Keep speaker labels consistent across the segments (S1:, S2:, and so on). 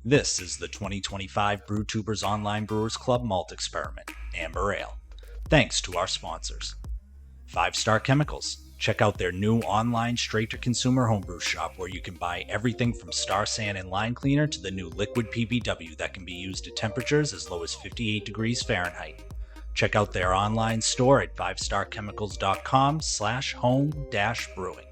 S1: This is the 2025 Brewtubers Online Brewers Club Malt Experiment, Amber Ale. Thanks to our sponsors. 5 Star Chemicals. Check out their new online straight-to-consumer homebrew shop where you can buy everything from Star San and Line Cleaner to the new liquid PBW that can be used at temperatures as low as 58 degrees Fahrenheit. Check out their online store at 5starchemicals.com/home-brewing.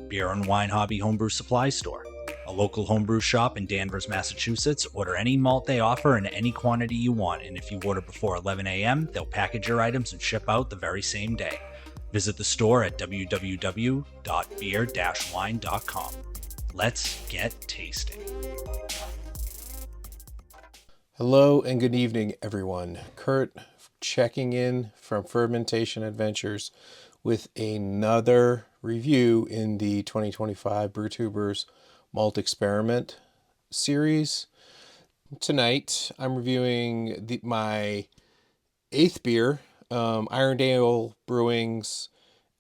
S1: Beer and Wine Hobby Homebrew Supply Store. A local homebrew shop in Danvers, Massachusetts. Order any malt they offer in any quantity you want, and if you order before 11 a.m., they'll package your items and ship out the very same day. Visit the store at www.beer-wine.com. Let's get tasting.
S2: Hello and good evening, everyone. Kurt checking in from Fermentation Adventures with another review in the 2025 Brewtubers Malt Experiment series. Tonight, I'm reviewing my 8th beer, Irondale Brewing's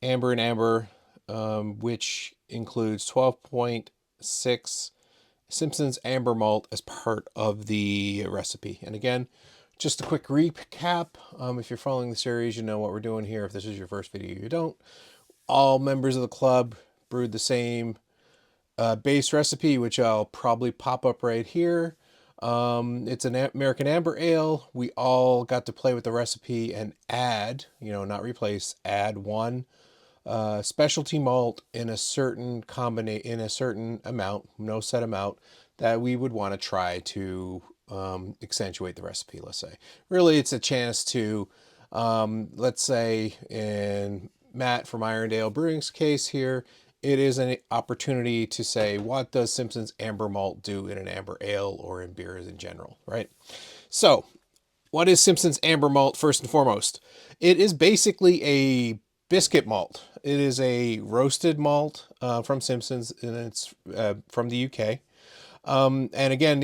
S2: Amber and Amber, which includes 12.6 Simpsons Amber Malt as part of the recipe. And again, just a quick recap. If you're following the series, you know what we're doing here. If this is your first video, you don't. All members of the club brewed the same base recipe, which I'll probably pop up right here. It's an American Amber Ale. We all got to play with the recipe and add, not replace, add one specialty malt in a certain amount, no set amount, that we would want to try to accentuate the recipe, let's say. Really, it's a chance to, let's say in Matt from Irondale Brewing's case here, it is an opportunity to say, what does Simpsons Amber Malt do in an amber ale or in beers in general, right? So, what is Simpsons Amber Malt first and foremost? It is basically a biscuit malt. It is a roasted malt from Simpsons, and it's from the UK. And again,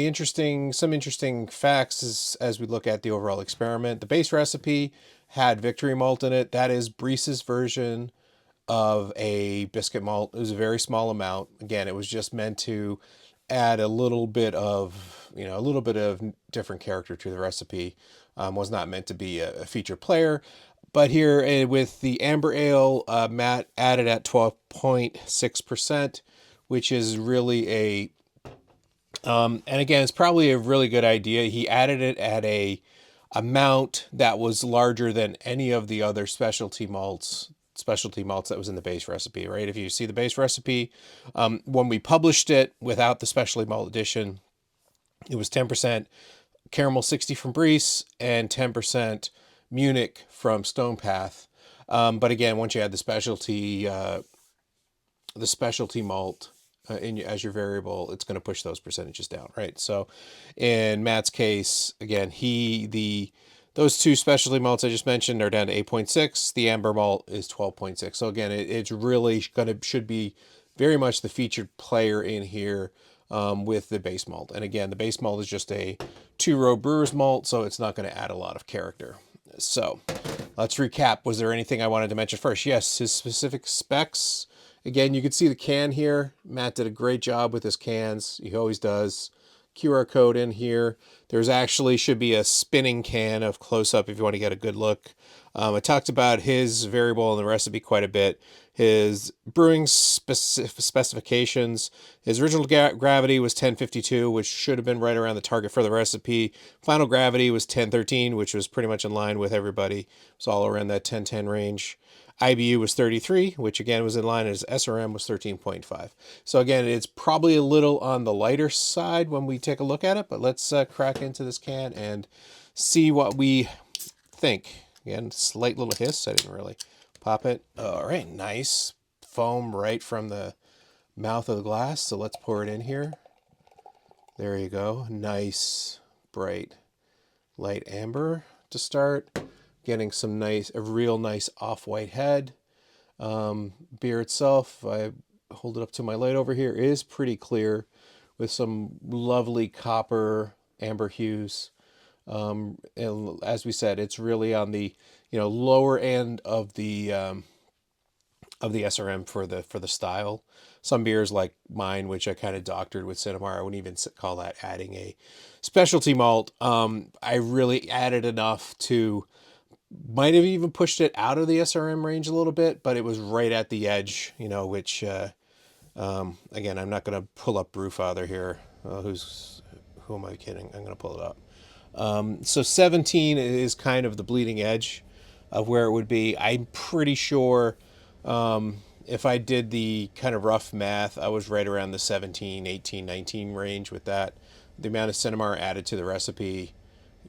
S2: some interesting facts as we look at the overall experiment. The base recipe had victory malt in it. That is Breese's version of a biscuit malt. It was a very small amount. Again, it was just meant to add a little bit of different character to the recipe. Was not meant to be a featured player. But here with the Amber Ale, Matt added at 12.6%, which is really and again, it's probably a really good idea. He added it at a amount that was larger than any of the other specialty malts that was in the base recipe, right? If you see the base recipe, when we published it without the specialty malt edition, it was 10% Caramel 60 from Breeze and 10% Munich from Stone Path. But again, once you add the specialty malt as your variable, it's going to push those percentages down, right? So in Matt's case, again, those two specialty malts I just mentioned are down to 8.6. The Amber Malt is 12.6. So again, it's really should be very much the featured player in here with the base malt. And again, the base malt is just a 2-row brewer's malt, so it's not going to add a lot of character. So let's recap. Was there anything I wanted to mention first? Yes, his specific specs. Again, you can see the can here. Matt did a great job with his cans. He always does. QR code in here. There's actually should be a spinning can of close-up if you want to get a good look. I talked about his variable in the recipe quite a bit. His brewing specifications. His original gravity was 1052, which should have been right around the target for the recipe. Final gravity was 1013, which was pretty much in line with everybody. It was all around that 1010 range. IBU was 33, which again was in line, as SRM was 13.5. So again, it's probably a little on the lighter side when we take a look at it, but let's crack into this can and see what we think. Again, slight little hiss. I didn't really pop it. All right, nice foam right from the mouth of the glass. So let's pour it in here. There you go. Nice, bright, light amber to start. Getting a real nice off-white head. Beer itself, I hold it up to my light over here, is pretty clear with some lovely copper amber hues. And as we said, it's really on the lower end of the of the SRM for the style. Some beers like mine, which I kind of doctored with Cinnamar, I wouldn't even call that adding a specialty malt. I really added enough to, might have even pushed it out of the SRM range a little bit, but it was right at the edge, which again, I'm not going to pull up Brewfather here. Who am I kidding? I'm going to pull it up. So 17 is kind of the bleeding edge of where it would be. I'm pretty sure if I did the kind of rough math, I was right around the 17, 18, 19 range with that. The amount of Cinnamar added to the recipe,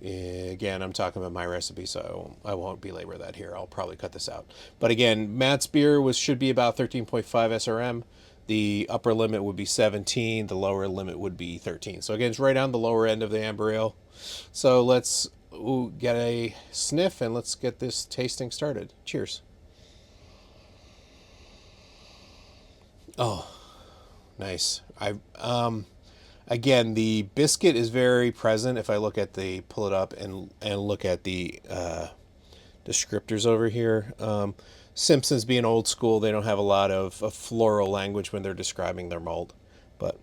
S2: again, I'm talking about my recipe, so I won't belabor that here. I'll probably cut this out. But again, Matt's beer should be about 13.5 SRM. The upper limit would be 17. The lower limit would be 13. So again, it's right on the lower end of the amber ale. So let's get a sniff and let's get this tasting started. Cheers. Oh, nice. Again, the biscuit is very present. If I look at pull it up and look at the descriptors over here. Simpsons being old school, they don't have a lot of floral language when they're describing their malt, but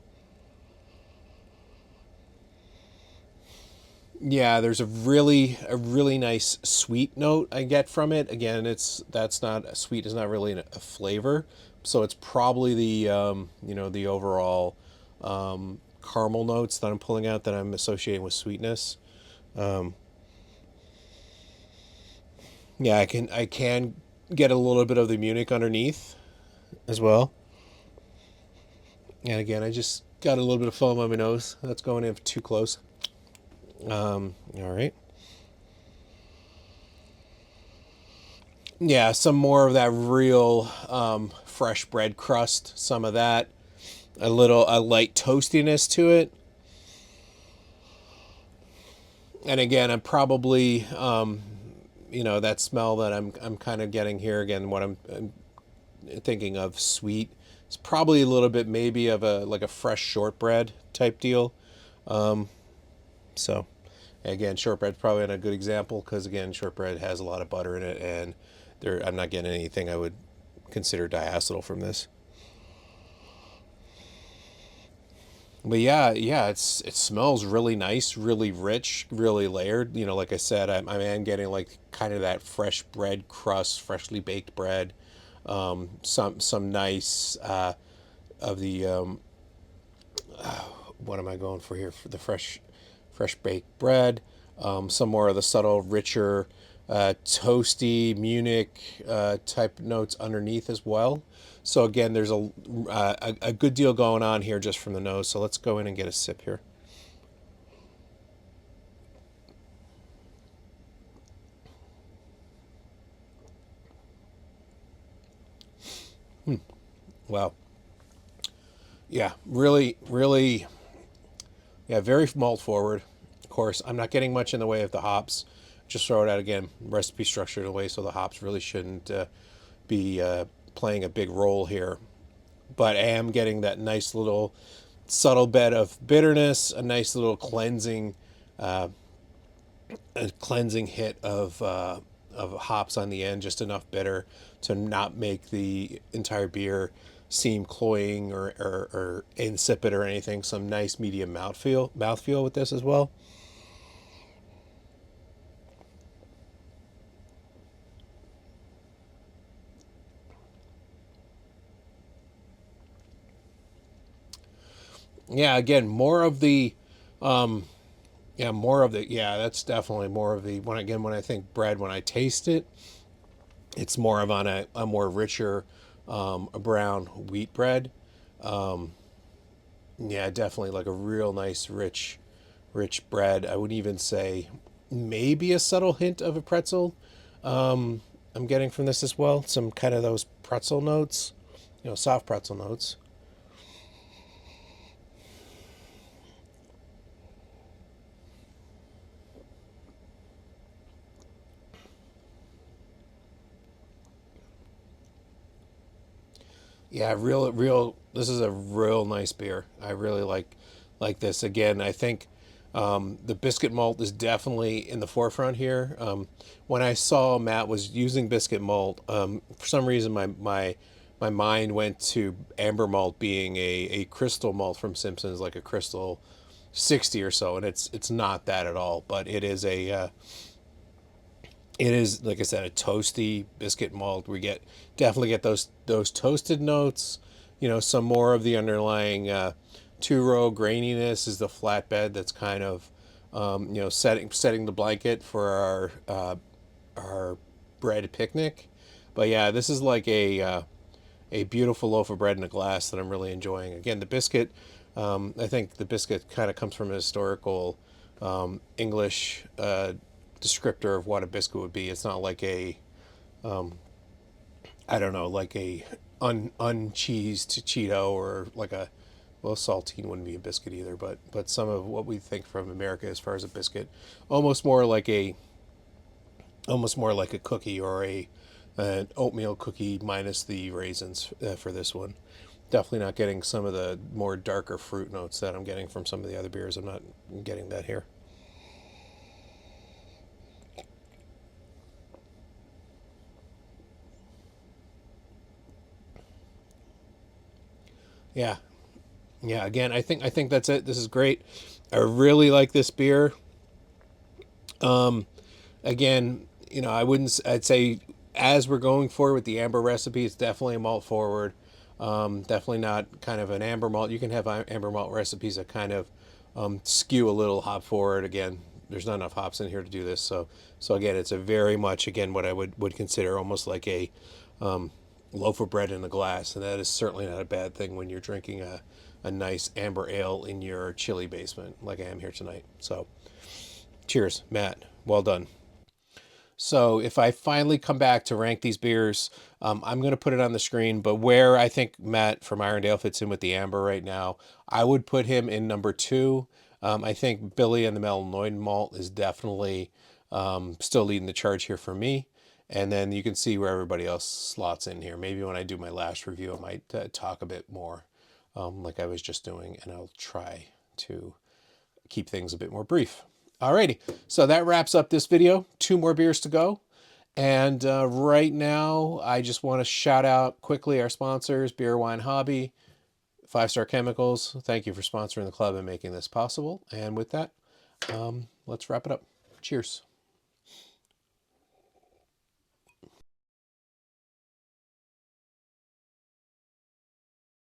S2: yeah, there's a really nice sweet note I get from it. Again, that's not sweet is not really a flavor, so it's probably the the overall caramel notes that I'm pulling out that I'm associating with sweetness. Yeah, I can get a little bit of the Munich underneath as well. And again, I just got a little bit of foam on my nose. That's going in too close. All right. Yeah, some more of that real fresh bread crust. Some of that. A light toastiness to it. And again, I'm probably that smell that I'm kind of getting here again. What I'm thinking of sweet. It's probably a little bit maybe of a fresh shortbread type deal. So again, shortbread's probably not a good example because again, shortbread has a lot of butter in it, and I'm not getting anything I would consider diacetyl from this. But yeah, it smells really nice, really rich, really layered. Like I said, I am getting like kind of that fresh bread crust, freshly baked bread. Some nice of the what am I going for here for the fresh baked bread. Some more of the subtle, richer, toasty Munich type notes underneath as well. So again, there's a good deal going on here just from the nose. So let's go in and get a sip here. Wow. Yeah, really, really, yeah, very malt forward. Of course, I'm not getting much in the way of the hops. Just throw it out again. Recipe structure in a way so the hops really shouldn't be playing a big role here. But I am getting that nice little subtle bed of bitterness, a nice little cleansing hit of hops on the end, just enough bitter to not make the entire beer seem cloying or insipid or anything. Some nice medium mouthfeel with this as well. Yeah, again, that's definitely more of the when I think bread, when I taste it, it's more of on a more richer a brown wheat bread. Yeah, definitely like a real nice rich bread. I would even say maybe a subtle hint of a pretzel. I'm getting from this as well. Some kind of those pretzel notes, soft pretzel notes. Yeah, real. This is a real nice beer. I really like this. Again, I think the biscuit malt is definitely in the forefront here. When I saw Matt was using biscuit malt, for some reason my my mind went to Amber Malt being a crystal malt from Simpsons, like a Crystal 60 or so, and it's not that at all. But it is it is, like I said, a toasty biscuit malt. We definitely get those toasted notes. You know, some more of the underlying two-row graininess is the flatbed that's kind of setting the blanket for our bread picnic. But yeah, this is like a beautiful loaf of bread in a glass that I'm really enjoying. Again, the biscuit, I think the biscuit kind of comes from a historical English descriptor of what a biscuit would be. It's not like I don't know, like a uncheesed Cheeto, or like a, well, saltine wouldn't be a biscuit either, but some of what we think from America as far as a biscuit, almost more like a cookie, or an oatmeal cookie minus the raisins for this one. Definitely not getting some of the more darker fruit notes that I'm getting from some of the other beers. I'm not getting that here. Yeah, yeah. Again, I think that's it. This is great. I really like this beer. Again, I wouldn't. I'd say as we're going forward with the amber recipe, it's definitely a malt forward. Definitely not kind of an amber malt. You can have amber malt recipes that kind of skew a little hop forward. Again, there's not enough hops in here to do this. So again, it's a very much, again, what I would consider almost like a loaf of bread in a glass, and that is certainly not a bad thing when you're drinking a nice amber ale in your chilly basement like I am here tonight. So cheers, Matt. Well done. So if I finally come back to rank these beers, I'm going to put it on the screen. But where I think Matt from Irondale fits in with the amber right now, I would put him in number two. I think Billy and the Melanoid Malt is definitely still leading the charge here for me. And then you can see where everybody else slots in here. Maybe when I do my last review, I might talk a bit more like I was just doing, and I'll try to keep things a bit more brief. Alrighty, so that wraps up this video. 2 more beers to go. And right now, I just want to shout out quickly our sponsors, Beer Wine Hobby, 5 Star Chemicals. Thank you for sponsoring the club and making this possible. And with that, let's wrap it up. Cheers.